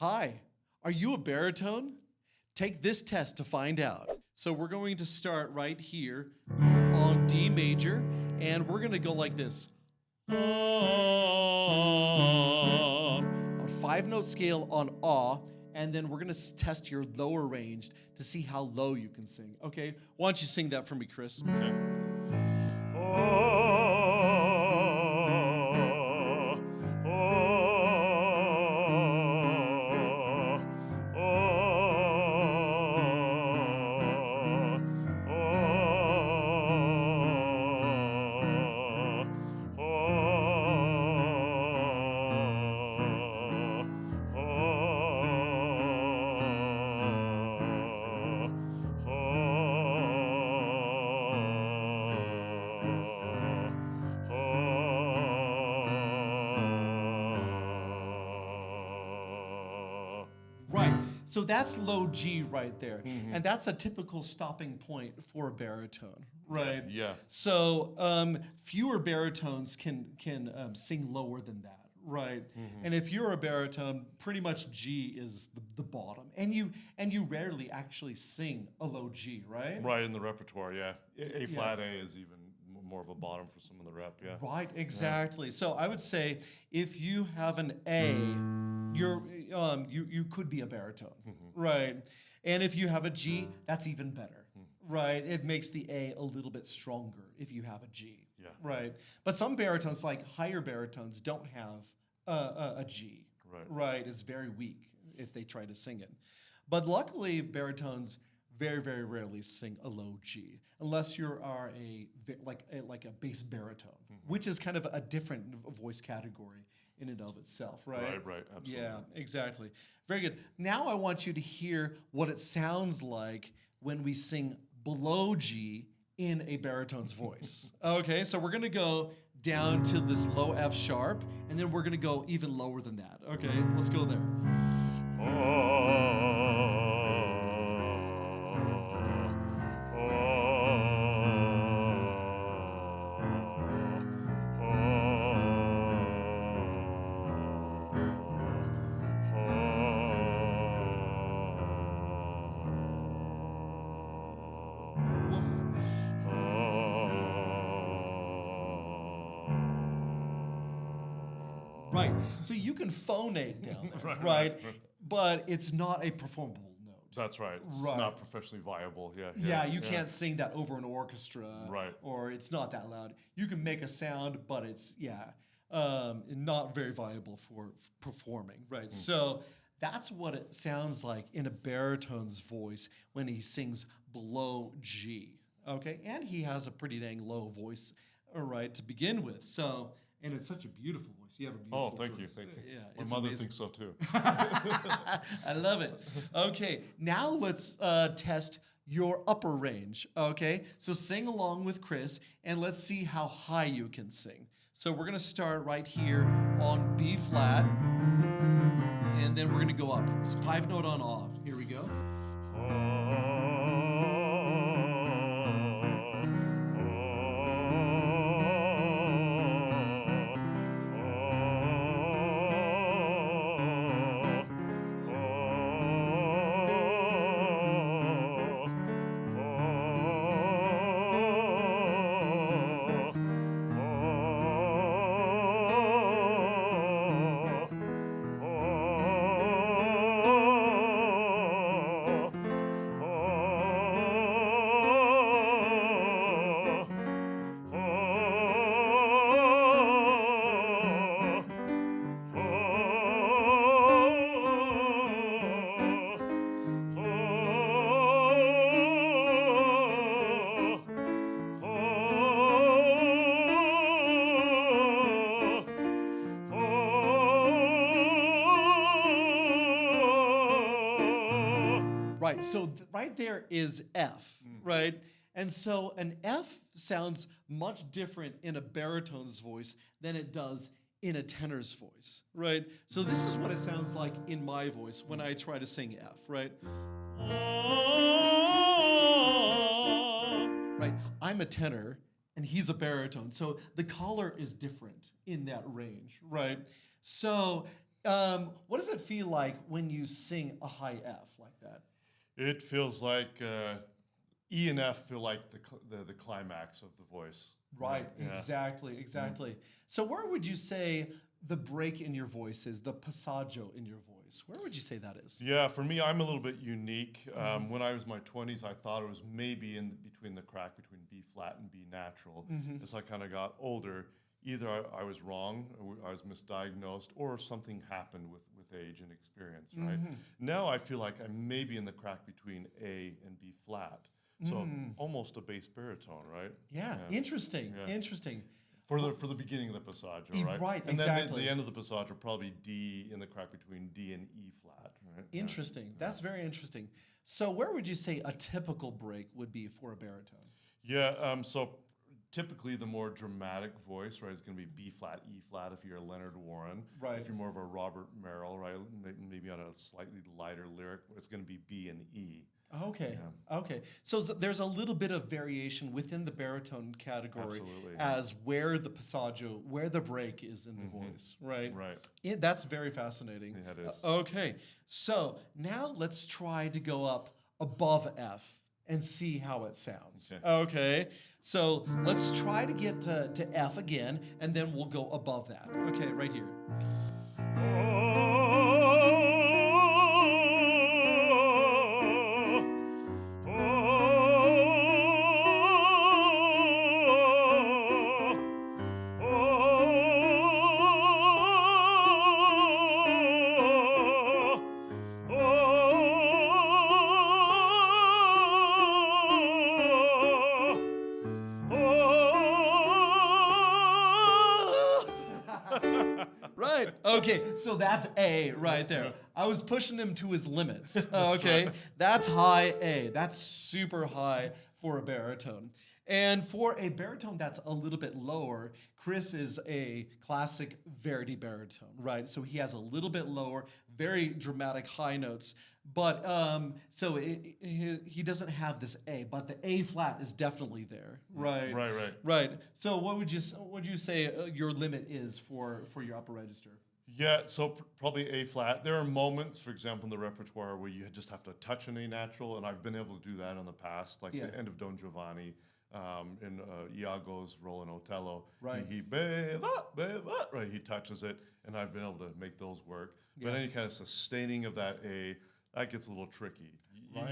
Hi, are you a baritone? Take this test to find out. So we're going to start right here on D major, and we're going to go like this. A 5-note scale on ah, and then we're going to test your lower range to see how low you can sing. Okay, why don't you sing that for me, Chris? Okay. Right. So that's low G right there. And that's a typical stopping point for a baritone, right? Yeah. So fewer baritones can sing lower than that, right? And if you're a baritone, pretty much G is the bottom. And you rarely actually sing a low G, right? Right, in the repertoire, yeah. A flat A is even more of a bottom for some of the rep, yeah. Right, exactly. So I would say if you have an A, you could be a baritone, right? And if you have a G, that's even better, right? It makes the A a little bit stronger if you have a G, right? But some baritones, like higher baritones, don't have a G, right? It's very weak if they try to sing it. But luckily, baritones very, very rarely sing a low G, unless you are like a bass baritone, which is kind of a different voice category in and of itself, right? Right, absolutely. Yeah, exactly. Very good. Now I want you to hear what it sounds like when we sing below G in a baritone's voice. Okay, so we're gonna go down to this low F sharp, and then we're gonna go even lower than that. Okay, let's go there. Right. So you can phonate down there, right? But it's not a performable note. That's right. It's not professionally viable, Yeah, you can't sing that over an orchestra, Right. or it's not that loud. You can make a sound, but it's, not very viable for performing, right? So that's what it sounds like in a baritone's voice when he sings below G, okay? And he has a pretty dang low voice, right, to begin with. So, and it's such a beautiful voice. You have a beautiful voice. Thank you. Yeah, My it's mother amazing. thinks so too. I love it. Okay, now let's test your upper range, okay? So sing along with Chris, and let's see how high you can sing. So we're gonna start right here on B flat, and then we're gonna go up. It's 5-note on off. Here we go. Right, so right there is F, right? And so an F sounds much different in a baritone's voice than it does in a tenor's voice, right? So this is what it sounds like in my voice when I try to sing F, right? Right, I'm a tenor and he's a baritone, so the color is different in that range, right? So What does it feel like when you sing a high F like that? It feels like E and F feel like the climax of the voice. Right, Yeah. exactly. So where would you say the break in your voice is, the passaggio in your voice? Where would you say that is? Yeah, for me, I'm a little bit unique. When I was in my 20s, I thought it was maybe in between the crack between B flat and B natural. As I kind of got older, either I was wrong, or I was misdiagnosed, or something happened with age and experience, right? Now I feel like I'm maybe in the crack between A and B flat. So almost a bass baritone, right? Yeah, interesting. For the beginning of the passaggio, right? Right, and exactly. then the end of the passaggio probably D in the crack between D and E flat, right? Interesting. That's very interesting. So where would you say a typical break would be for a baritone? Yeah, so typically the more dramatic voice, right, is going to be B flat, E flat if you're a Leonard Warren. Right. If you're more of a Robert Merrill, right, maybe on a slightly lighter lyric, it's going to be B and E. Okay. Yeah. Okay. So there's a little bit of variation within the baritone category. Absolutely. As where the passaggio, where the break is in the voice, right? Right. That's very fascinating. Yeah, it is. Okay. So now let's try to go up above F and see how it sounds. Okay. So let's try to get to F again, and then we'll go above that. Okay, right here. Right. Okay. So that's A right there. I was pushing him to his limits. Okay. That's high A. That's super high for a baritone. And for a baritone that's a little bit lower, Chris is a classic Verdi baritone, right? So he has a little bit lower, very dramatic high notes. But so he doesn't have this A, but the A flat is definitely there, right? Right. So what would you say your limit is for your upper register? Yeah, so probably A flat. There are moments, for example, in the repertoire where you just have to touch an A natural, and I've been able to do that in the past, like the end of Don Giovanni, in Iago's role in Otello. Right. He right, he touches it, and I've been able to make those work. But any kind of sustaining of that A, that gets a little tricky.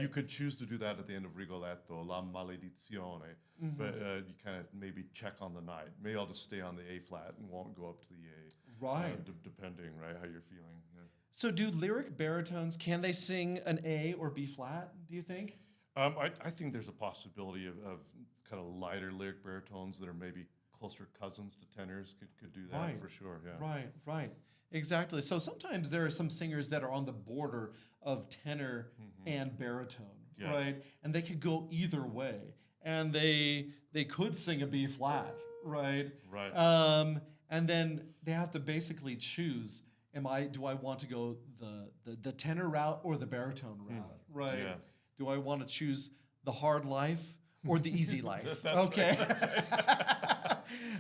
You could choose to do that at the end of Rigoletto, La Maledizione, but you kind of maybe check on the night. Maybe I'll just stay on the A flat and won't go up to the A. Right. Depending, right, how you're feeling. Yeah. So do lyric baritones, can they sing an A or B flat, do you think? I think there's a possibility of kind of lighter lyric baritones that are maybe closer cousins to tenors could do that for sure. Yeah. Right. Exactly. So sometimes there are some singers that are on the border of tenor and baritone, right? And they could go either way, and they could sing a B flat, right? Right. And then they have to basically choose: do I want to go the tenor route or the baritone route, right? Yeah. Do I want to choose the hard life or the easy life? That's right.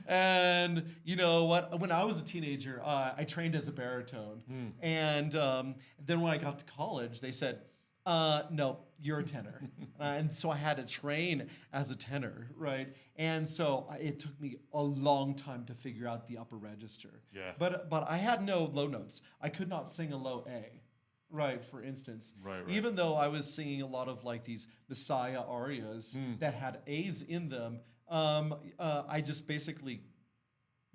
And you know what? When I was a teenager, I trained as a baritone. And then when I got to college, they said, no, you're a tenor. And so I had to train as a tenor, right? And so it took me a long time to figure out the upper register. Yeah. But I had no low notes. I could not sing a low A. Right, for instance. Right. Even though I was singing a lot of like these Messiah arias that had A's in them, I just basically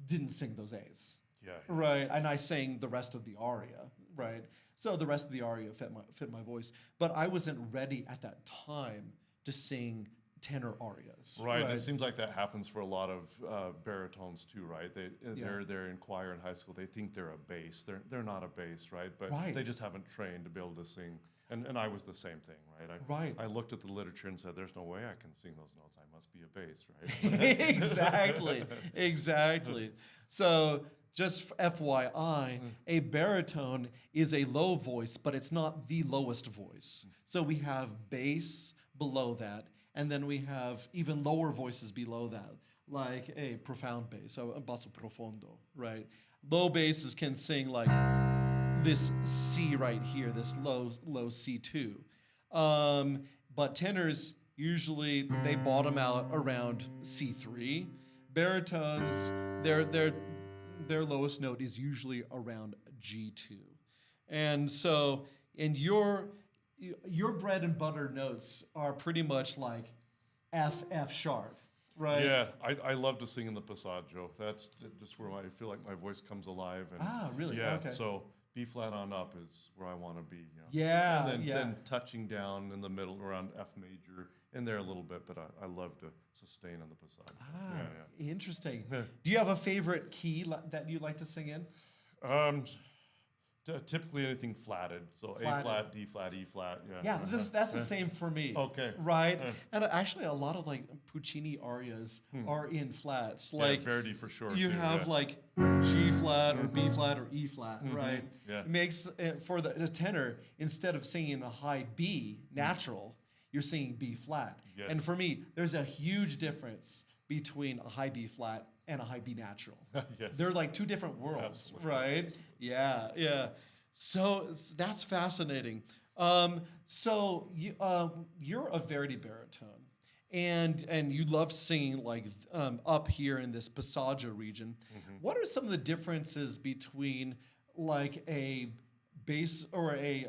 didn't sing those A's. Yeah. Right, and I sang the rest of the aria. Right, so the rest of the aria fit my voice, but I wasn't ready at that time to sing tenor arias. Right. It seems like that happens for a lot of baritones too, right? They're in choir in high school. They think they're a bass. They're not a bass, right? But they just haven't trained to be able to sing. And I was the same thing, right? I looked at the literature and said, "There's no way I can sing those notes. I must be a bass, right?" Exactly. So just FYI, a baritone is a low voice, but it's not the lowest voice. So we have bass below that. And then we have even lower voices below that, like a profound bass, so a basso profondo, right? Low basses can sing like this C right here, this low C2. But tenors usually they bottom out around C3. Baritones, their lowest note is usually around G2. And so, and your bread and butter notes are pretty much like F sharp, right? Yeah, I love to sing in the passaggio. That's just where I feel like my voice comes alive. And Really? yeah, Okay. so B flat on up is where I want to be. Yeah, And yeah. then touching down in the middle around F major, in there a little bit, but I love to sustain in the passaggio. Interesting. Do you have a favorite key that you like to sing in? Typically anything flatted, so Flatted. A flat, D flat, E flat. Yeah, that's the same for me. Okay. Right? And actually, a lot of like Puccini arias are in flats. Like Verdi for sure. you too, have like G flat or B flat or E flat, right? Yeah. It makes for the tenor, instead of singing a high B natural, you're singing B flat. Yes. And for me, there's a huge difference between a high B flat and a high B natural. Yes. They're like two different worlds, Absolutely. right? Yeah. So that's fascinating. So you're a Verdi baritone, and you love singing like up here in this passaggio region. What are some of the differences between like a bass or a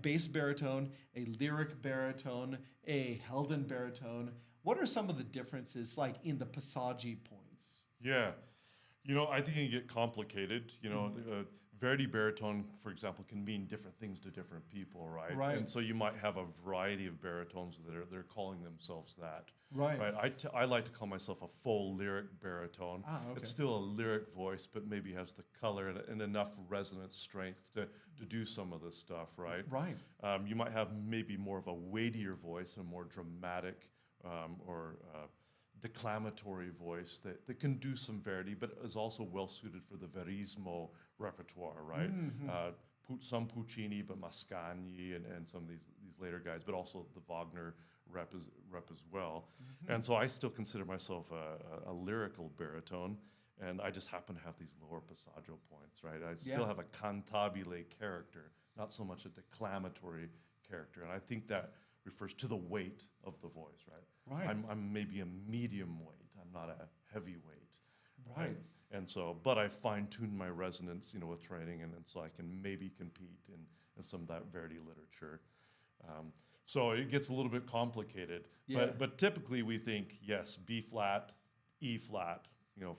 bass baritone, a lyric baritone, a Helden baritone? What are some of the differences like in the passaggi points? Yeah. I think it can get complicated. Verdi baritone, for example, can mean different things to different people, right? Right. And so you might have a variety of baritones that they're calling themselves that. Right. I like to call myself a full lyric baritone. Okay. It's still a lyric voice, but maybe has the color and enough resonance strength to do some of this stuff, right? Right. You might have maybe more of a weightier voice, a more dramatic or declamatory voice that can do some Verdi, but is also well suited for the Verismo repertoire, right? Some Puccini, but Mascagni and some of these later guys, but also the Wagner rep as well. And so I still consider myself a lyrical baritone, and I just happen to have these lower passaggio points, right? I still have a cantabile character, not so much a declamatory character, and I think that refers to the weight of the voice, right? Right. I'm maybe a medium weight. I'm not a heavy weight. Right. And so, but I fine-tune my resonance, with training, and so I can maybe compete in some of that Verdi literature. So it gets a little bit complicated. Yeah. But typically we think, yes, B flat, E flat,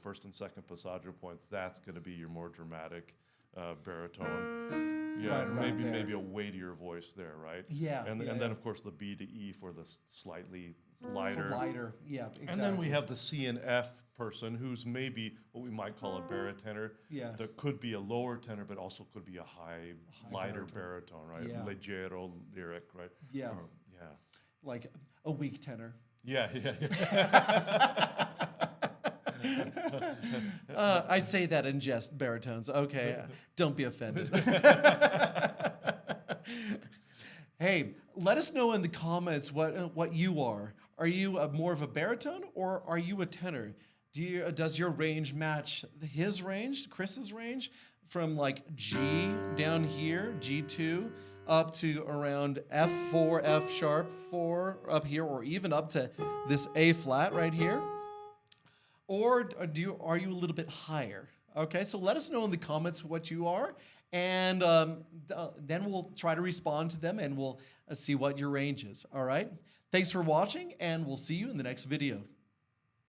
first and second passaggio points, that's going to be your more dramatic baritone. Yeah, Right maybe a weightier voice there, right? Yeah. And then of course the B to E for the slightly lighter. Lighter, yeah, exactly. And then we have the C and F person who's maybe what we might call a barytenor. Yeah. That could be a lower tenor, but also could be a high lighter baritone, right? Yeah. Leggero lyric, right? Yeah. Yeah. Like a weak tenor. Yeah. I say that in jest, baritones. Okay, don't be offended. Hey, let us know in the comments what you are. Are you more of a baritone or are you a tenor? Does your range match his range, Chris's range, from like G down here, G2, up to around F4, F sharp 4 up here, or even up to this A flat right here? Or are you a little bit higher? Okay, so let us know in the comments what you are, and then we'll try to respond to them, and we'll see what your range is. All right? Thanks for watching, and we'll see you in the next video.